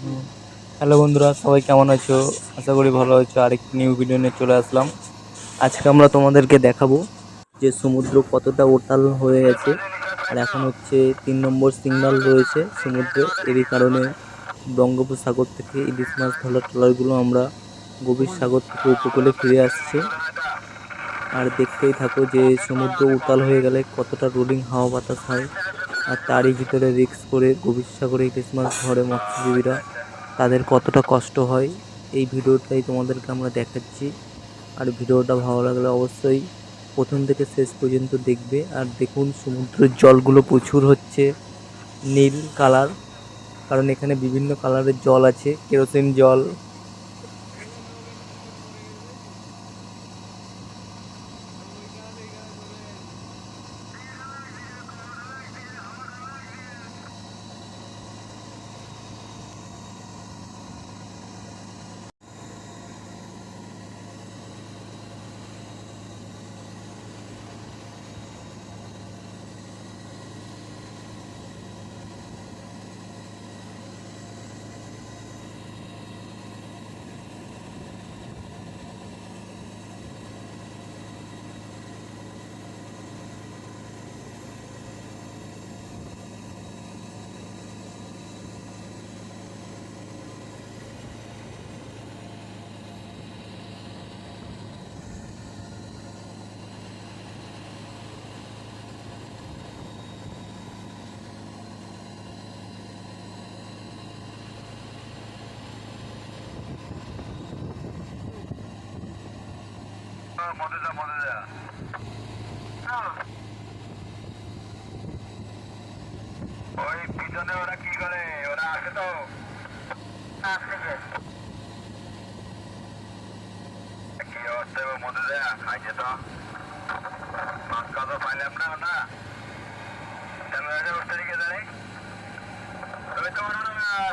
হুম। Hello বন্ধুরা, সবাই কেমন আছো? আশা করি ভালো আছো। আরেকটি নিউ ভিডিও নিয়ে চলে আসলাম। আজকে আমরা তোমাদেরকে দেখাবো যে সমুদ্র কতটা উত্তাল হয়ে গেছে। আর এখন হচ্ছে 3 নম্বর সিগন্যাল রয়েছে সমুদ্রে। এরই কারণে বঙ্গোপসাগর থেকে ইলিশ মাছ ধরার ট্রলারগুলো আমরা গভীর সাগর থেকে উপকূলে ফিরে আসছে। আর দেখতেই থাকো যে সমুদ্র উত্তাল হয়ে গেলে কতটা রোলিং হাওয়া বাতাস হয়। আর তারই ভিতরে রিস্ক করে গভীর সাগরে ইলিশ মাছ ধরে মৎস্যজীবীরা, তাদের কতটা কষ্ট হয় এই ভিডিওটাই তোমাদেরকে আমরা দেখাচ্ছি। আর ভিডিওটা ভালো লাগলে অবশ্যই প্রথম থেকে শেষ পর্যন্ত দেখবে। আর দেখুন সমুদ্রের জলগুলো প্রচুর হচ্ছে নীল কালার, কারণ এখানে বিভিন্ন কালারের জল আছে, কেরোসিন জল। ওই পিছনে ওরা কি করে? ওরা আসে তো কি অবস্থা মধ্যে দেয়া খাইছে তো মাছ কত পাইলাম না না ক্যামেরাটা উঠতে দিকে দাঁড়াই। তবে তোমার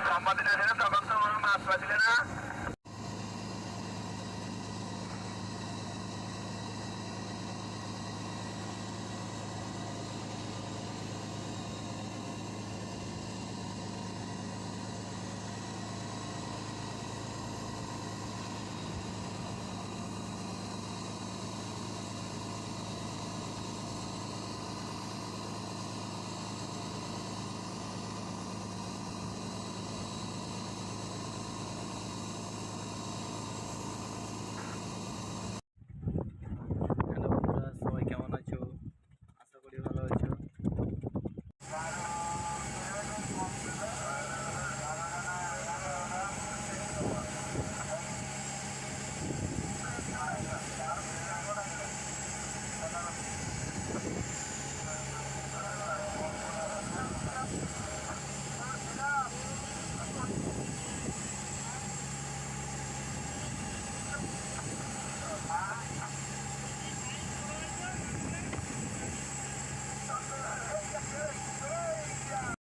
সম্পাদিত আছে না, তখন তো মাছ পাচ্ছিলে না।